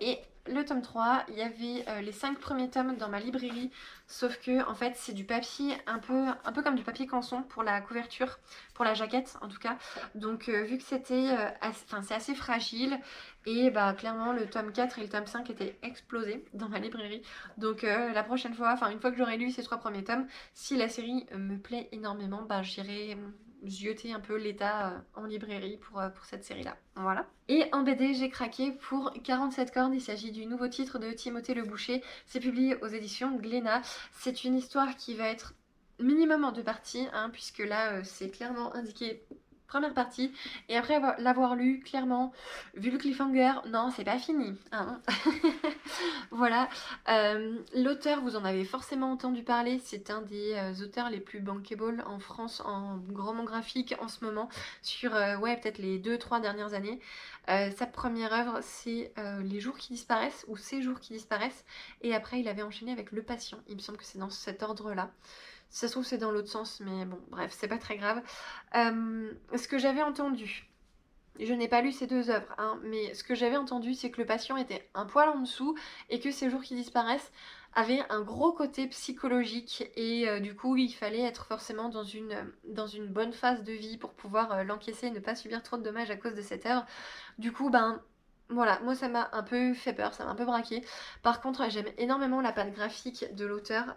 et le tome 3, il y avait les 5 premiers tomes dans ma librairie, sauf que en fait c'est du papier un peu comme du papier canson pour la couverture, pour la jaquette en tout cas. Donc vu que c'était c'est assez fragile, et bah clairement le tome 4 et le tome 5 étaient explosés dans ma librairie. Donc la prochaine fois, enfin une fois que j'aurai lu ces 3 premiers tomes, si la série me plaît énormément, bah j'irai zioter un peu l'état en librairie pour cette série-là. Voilà. Et en BD, j'ai craqué pour 47 cordes. Il s'agit du nouveau titre de Timothée Le Boucher. C'est publié aux éditions Glénat. C'est une histoire qui va être minimum en 2 parties, hein, puisque là, c'est clairement indiqué première partie. Et après l'avoir lu, clairement, vu le cliffhanger, non, c'est pas fini. Hein. Voilà. L'auteur, vous en avez forcément entendu parler. C'est un des auteurs les plus bankable en France en roman graphique en ce moment, sur ouais, peut-être les 2-3 dernières années. Sa première œuvre, c'est Les jours qui disparaissent, ou Ces jours qui disparaissent. Et après, il avait enchaîné avec Le Patient. Il me semble que c'est dans cet ordre-là. Si ça se trouve, c'est dans l'autre sens, mais bon, bref, c'est pas très grave. Ce que j'avais entendu, je n'ai pas lu ces 2 œuvres, hein, mais ce que j'avais entendu, c'est que Le Patient était un poil en dessous et que Ces jours qui disparaissent avait un gros côté psychologique, et du coup, il fallait être forcément dans une bonne phase de vie pour pouvoir l'encaisser et ne pas subir trop de dommages à cause de cette œuvre. Du coup, ben voilà, moi ça m'a un peu fait peur, ça m'a un peu braqué. Par contre, j'aime énormément la patte graphique de l'auteur.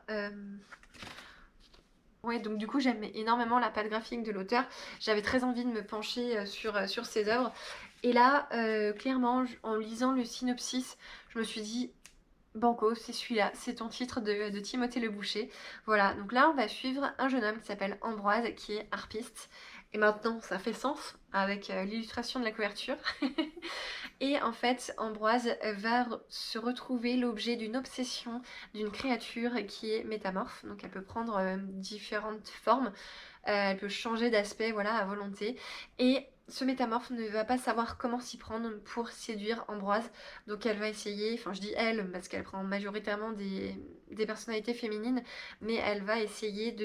Ouais, donc du coup j'aime énormément la patte graphique de l'auteur. J'avais très envie de me pencher sur ses œuvres. Et là, clairement, en lisant le synopsis, je me suis dit, Banco, c'est celui-là, c'est ton titre de Timothée Le Boucher. Voilà, donc là on va suivre un jeune homme qui s'appelle Ambroise, qui est harpiste. Et maintenant ça fait sens avec l'illustration de la couverture. Et en fait, Ambroise va se retrouver l'objet d'une obsession d'une créature qui est métamorphe. Donc elle peut prendre différentes formes, elle peut changer d'aspect, voilà, à volonté. Et ce métamorphe ne va pas savoir comment s'y prendre pour séduire Ambroise. Donc elle va essayer, enfin je dis elle parce qu'elle prend majoritairement des personnalités féminines, mais elle va essayer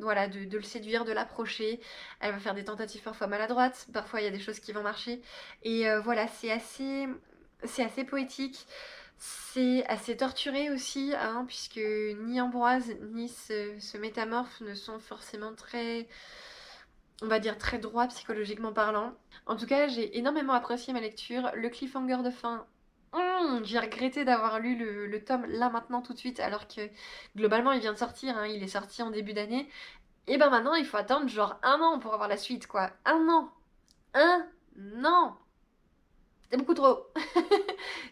voilà, de le séduire, de l'approcher. Elle va faire des tentatives parfois maladroites, parfois il y a des choses qui vont marcher. Et voilà, c'est assez poétique. C'est assez torturé aussi, hein, puisque ni Ambroise ni ce métamorphe ne sont forcément très, on va dire, très droits psychologiquement parlant. En tout cas, j'ai énormément apprécié ma lecture. Le cliffhanger de fin, j'ai regretté d'avoir lu le tome là maintenant tout de suite, alors que globalement il vient de sortir, hein, il est sorti en début d'année. Et ben maintenant il faut attendre genre 1 an pour avoir la suite, quoi. 1 an. 1 an. C'est beaucoup trop.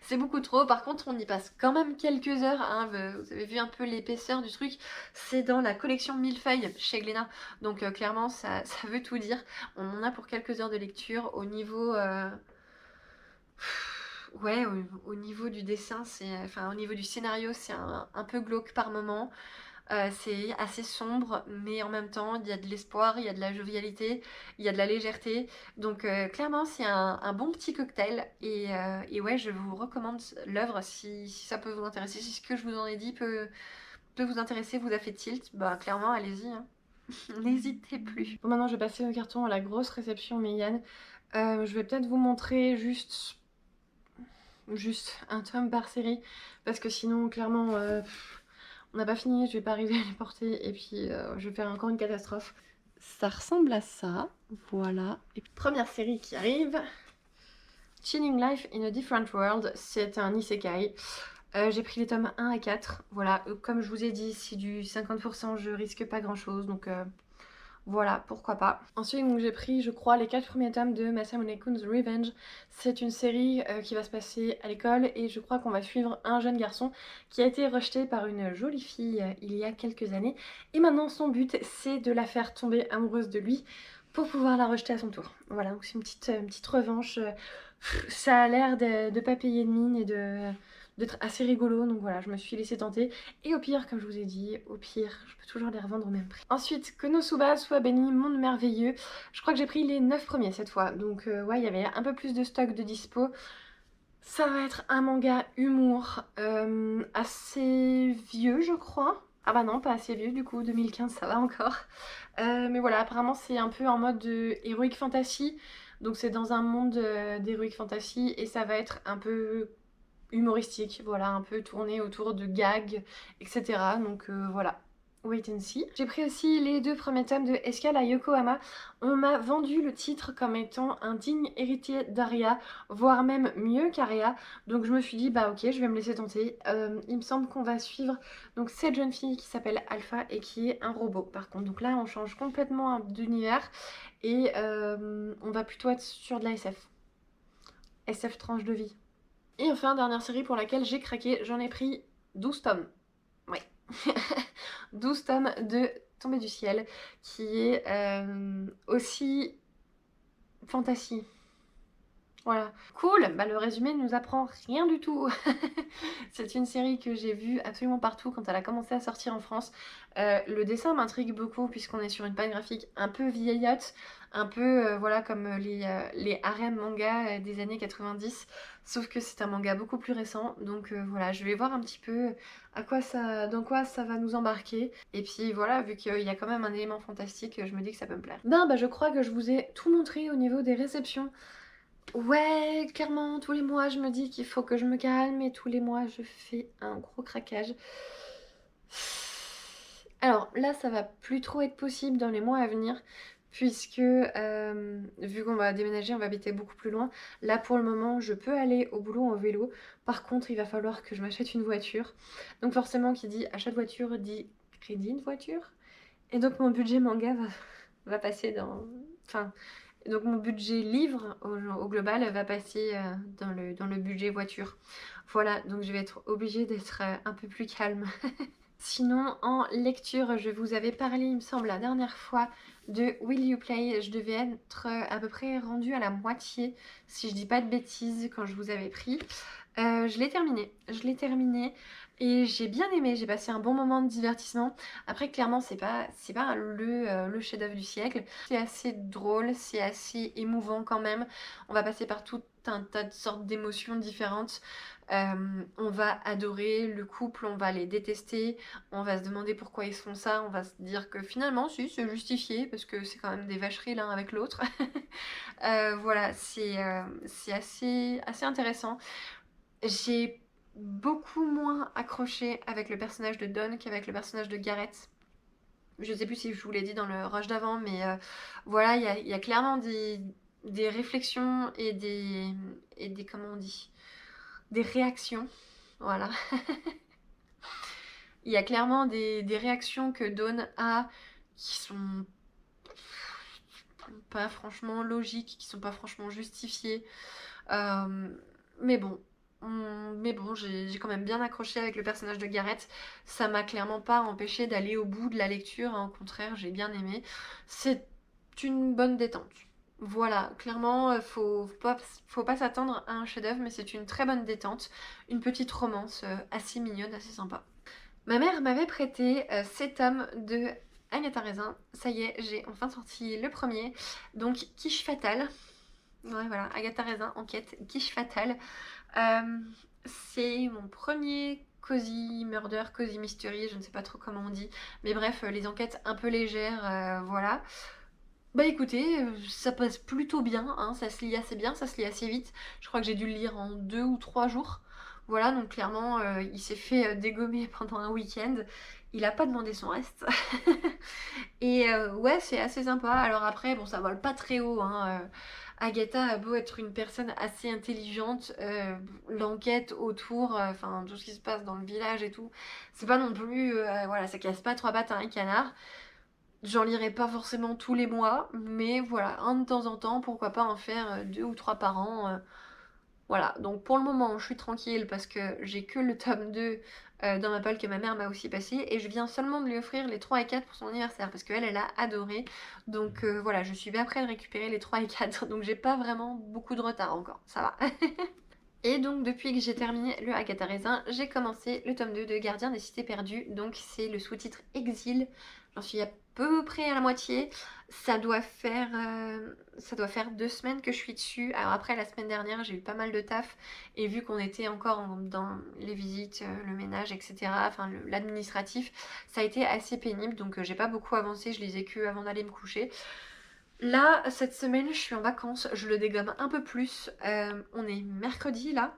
C'est beaucoup trop. Par contre, on y passe quand même quelques heures, hein. Vous avez vu un peu l'épaisseur du truc. C'est dans la collection Millefeuille chez Glénat. Donc clairement, ça veut tout dire. On en a pour quelques heures de lecture. Au niveau... ouais, au niveau du dessin, enfin au niveau du scénario, c'est un peu glauque par moment. C'est assez sombre, mais en même temps, il y a de l'espoir, il y a de la jovialité, il y a de la légèreté. Donc clairement, c'est un bon petit cocktail. Et ouais, je vous recommande l'œuvre si ça peut vous intéresser. Si ce que je vous en ai dit peut vous intéresser, vous a fait tilt, bah clairement, allez-y, hein. N'hésitez plus. Bon, maintenant, je vais passer au carton à la grosse réception Mégane. Je vais peut-être vous montrer juste un tome par série, parce que sinon, clairement... on n'a pas fini, je vais pas arriver à les porter et puis je vais faire encore une catastrophe. Ça ressemble à ça, voilà. Et puis, première série qui arrive, Chilling Life in a Different World, c'est un isekai. J'ai pris les tomes 1 à 4, voilà. Comme je vous ai dit, c'est du 50%, je risque pas grand chose, donc voilà, pourquoi pas. Ensuite, j'ai pris, je crois, les 4 premiers tomes de Masamune Kun's Revenge. C'est une série qui va se passer à l'école, et je crois qu'on va suivre un jeune garçon qui a été rejeté par une jolie fille il y a quelques années. Et maintenant, son but, c'est de la faire tomber amoureuse de lui pour pouvoir la rejeter à son tour. Voilà, donc c'est une petite revanche. Ça a l'air de pas payer de mine et d'être assez rigolo, donc voilà, je me suis laissée tenter. Et au pire, comme je vous ai dit, au pire, je peux toujours les revendre au même prix. Ensuite, Konosuba soit béni, monde merveilleux. Je crois que j'ai pris les 9 premiers cette fois, donc ouais, il y avait un peu plus de stock de dispo. Ça va être un manga humour assez vieux, je crois. Ah bah non, pas assez vieux du coup, 2015 ça va encore. Mais voilà, apparemment c'est un peu en mode de heroic fantasy. Donc c'est dans un monde d'heroic fantasy et ça va être un peu humoristique, voilà, un peu tourné autour de gags, etc. Donc voilà. Wait and see. J'ai pris aussi les 2 premiers tomes de Escale à Yokohama. On m'a vendu le titre comme étant un digne héritier d'Aria, voire même mieux qu'Aria. Donc je me suis dit, bah ok, je vais me laisser tenter. Il me semble qu'on va suivre donc cette jeune fille qui s'appelle Alpha et qui est un robot. Par contre, donc là on change complètement d'univers et on va plutôt être sur de la SF. SF tranche de vie. Et enfin, dernière série pour laquelle j'ai craqué, j'en ai pris 12 tomes. Ouais. 12 tomes de Tombée du ciel, qui est aussi fantasy. Voilà. Cool, bah le résumé ne nous apprend rien du tout. C'est une série que j'ai vue absolument partout quand elle a commencé à sortir en France. Le dessin m'intrigue beaucoup puisqu'on est sur une patte graphique un peu vieillotte, un peu voilà comme les harem mangas des années 90, sauf que c'est un manga beaucoup plus récent. Donc voilà, je vais voir un petit peu dans quoi ça va nous embarquer. Et puis voilà, vu qu'il y a quand même un élément fantastique, je me dis que ça peut me plaire. Ben bah je crois que je vous ai tout montré au niveau des réceptions. Ouais, clairement, tous les mois, je me dis qu'il faut que je me calme et tous les mois, je fais un gros craquage. Alors là, ça va plus trop être possible dans les mois à venir puisque vu qu'on va déménager, on va habiter beaucoup plus loin. Là, pour le moment, je peux aller au boulot en vélo. Par contre, il va falloir que je m'achète une voiture. Donc forcément, qui dit achat de voiture dit crédit de voiture. Et donc mon budget manga va passer dans... Enfin... Donc mon budget livre au global va passer dans le budget voiture. Voilà, donc je vais être obligée d'être un peu plus calme. Sinon, en lecture, je vous avais parlé, il me semble, la dernière fois de Will You Play. Je devais être à peu près rendue à la moitié, si je dis pas de bêtises, quand je vous avais pris. Je l'ai terminé et j'ai bien aimé, j'ai passé un bon moment de divertissement. Après clairement c'est pas le chef-d'œuvre du siècle, c'est assez drôle, c'est assez émouvant quand même. On va passer par tout un tas de sortes d'émotions différentes. On va adorer le couple, on va les détester, on va se demander pourquoi ils font ça, on va se dire que finalement si c'est justifié parce que c'est quand même des vacheries l'un avec l'autre. Voilà, c'est assez intéressant. J'ai beaucoup moins accroché avec le personnage de Don qu'avec le personnage de Gareth. Je sais plus si je vous l'ai dit dans le rush d'avant, mais voilà, il y a clairement des réflexions et des comment on dit, des réactions. Voilà. Il y a clairement des réactions que Dawn a qui sont pas franchement logiques, qui sont pas franchement justifiées. Mais bon, j'ai quand même bien accroché avec le personnage de Gareth. Ça m'a clairement pas empêché d'aller au bout de la lecture, hein. Au contraire, j'ai bien aimé. C'est une bonne détente. Voilà, clairement, faut pas s'attendre à un chef-d'œuvre, mais c'est une très bonne détente. Une petite romance assez mignonne, assez sympa. Ma mère m'avait prêté 7 tomes de Agatha Raisin. Ça y est, j'ai enfin sorti le premier. Donc, Quiche Fatale. Ouais, voilà, Agatha Raisin, enquête, Quiche Fatale. C'est mon premier cozy murder, cozy mystery, je ne sais pas trop comment on dit. Mais bref, les enquêtes un peu légères, voilà. Bah écoutez, ça passe plutôt bien, hein, ça se lit assez bien, ça se lit assez vite. Je crois que j'ai dû le lire en 2 ou 3 jours. Voilà, donc clairement, il s'est fait dégommer pendant un week-end. Il a pas demandé son reste. Et ouais, c'est assez sympa. Alors après, bon, ça vole pas très haut, hein. Agatha a beau être une personne assez intelligente, l'enquête autour, enfin tout ce qui se passe dans le village et tout, c'est pas non plus, voilà, ça casse pas 3 pattes à un canard. J'en lirai pas forcément tous les mois, mais voilà, un de temps en temps, pourquoi pas en faire 2 ou 3 par an. Voilà, donc pour le moment, je suis tranquille parce que j'ai que le tome 2 dans ma polle que ma mère m'a aussi passé et je viens seulement de lui offrir les 3 et 4 pour son anniversaire parce qu'elle, elle a adoré. Donc voilà, je suis bien prête de récupérer les 3 et 4, donc j'ai pas vraiment beaucoup de retard encore, ça va. Et donc depuis que j'ai terminé le Agatha Raisin, j'ai commencé le tome 2 de Gardien des Cités Perdues. Donc c'est le sous-titre Exil. J'en suis à peu près à la moitié. Ça doit faire 2 semaines que je suis dessus. Alors après la semaine dernière j'ai eu pas mal de taf. Et vu qu'on était encore dans les visites, le ménage, etc. Enfin l'administratif, ça a été assez pénible. Donc j'ai pas beaucoup avancé, je lisais que avant d'aller me coucher. Là, cette semaine, je suis en vacances, je le dégomme un peu plus. On est mercredi là.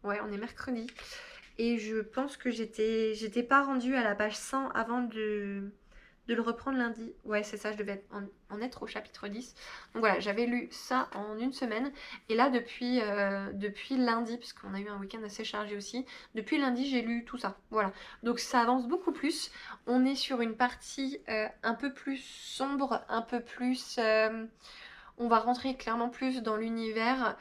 Ouais, on est mercredi. Et je pense que j'étais pas rendue à la page 100 avant de le reprendre lundi. Ouais, c'est ça, je devais en être au chapitre 10. Donc voilà, j'avais lu ça en une semaine. Et là, depuis lundi, puisqu'on a eu un week-end assez chargé aussi, depuis lundi, j'ai lu tout ça. Voilà. Donc ça avance beaucoup plus. On est sur une partie un peu plus sombre, un peu plus... on va rentrer clairement plus dans l'univers.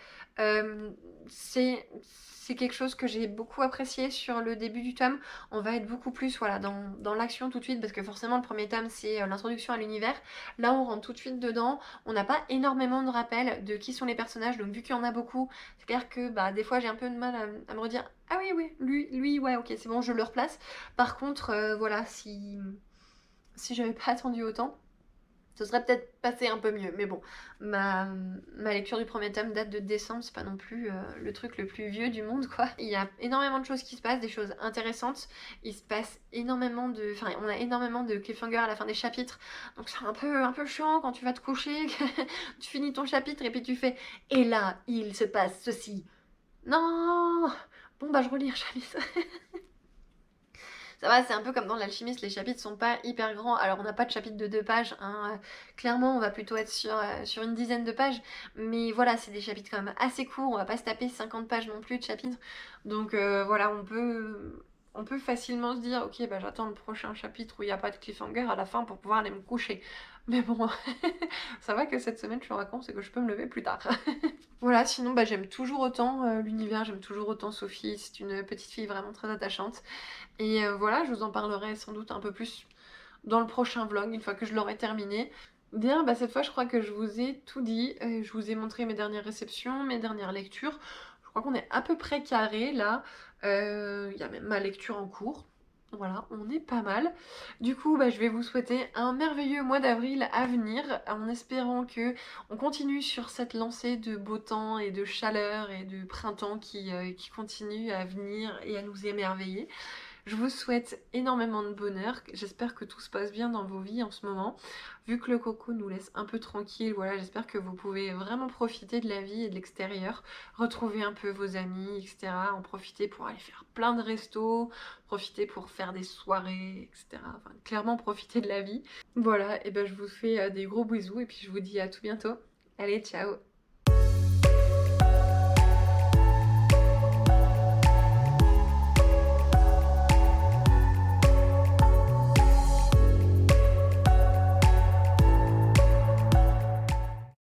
C'est quelque chose que j'ai beaucoup apprécié sur le début du tome. On va être beaucoup plus voilà, dans l'action tout de suite, parce que forcément le premier tome c'est l'introduction à l'univers. Là on rentre tout de suite dedans. On n'a pas énormément de rappels de qui sont les personnages, donc vu qu'il y en a beaucoup, c'est clair que bah, des fois j'ai un peu de mal à me redire ah oui oui lui ouais ok c'est bon je le replace. Par contre voilà si j'avais pas attendu autant, ce serait peut-être passé un peu mieux, mais bon, ma lecture du premier tome date de décembre, c'est pas non plus le truc le plus vieux du monde, quoi. Il y a énormément de choses qui se passent, des choses intéressantes. Il se passe énormément de... Enfin, on a énormément de cliffhangers à la fin des chapitres, donc c'est un peu chiant quand tu vas te coucher, tu finis ton chapitre et puis tu fais « Et là, il se passe ceci !» Non. Bon bah je relis un chapitre. Ça va, c'est un peu comme dans l'alchimiste, les chapitres sont pas hyper grands. Alors on n'a pas de chapitre de 2 pages, hein. Clairement on va plutôt être sur une dizaine de pages. Mais voilà, c'est des chapitres quand même assez courts, on va pas se taper 50 pages non plus de chapitres. Donc voilà, on peut facilement se dire, ok bah j'attends le prochain chapitre où il n'y a pas de cliffhanger à la fin pour pouvoir aller me coucher. Mais bon, ça va que cette semaine je suis en vacances et que je peux me lever plus tard. Voilà, sinon bah, j'aime toujours autant l'univers, j'aime toujours autant Sophie, c'est une petite fille vraiment très attachante. Et voilà, je vous en parlerai sans doute un peu plus dans le prochain vlog, une fois que je l'aurai terminé. Bien, bah cette fois je crois que je vous ai tout dit, je vous ai montré mes dernières réceptions, mes dernières lectures. Je crois qu'on est à peu près carré là, il y a même ma lecture en cours. Voilà, on est pas mal. Du coup, bah, je vais vous souhaiter un merveilleux mois d'avril à venir, en espérant que on continue sur cette lancée de beau temps et de chaleur et de printemps qui continue à venir et à nous émerveiller. Je vous souhaite énormément de bonheur, j'espère que tout se passe bien dans vos vies en ce moment. Vu que le coco nous laisse un peu tranquille, voilà, j'espère que vous pouvez vraiment profiter de la vie et de l'extérieur, retrouver un peu vos amis, etc. En profiter pour aller faire plein de restos, profiter pour faire des soirées, etc. Enfin, clairement profiter de la vie. Voilà, et ben je vous fais des gros bisous et puis je vous dis à tout bientôt. Allez, ciao!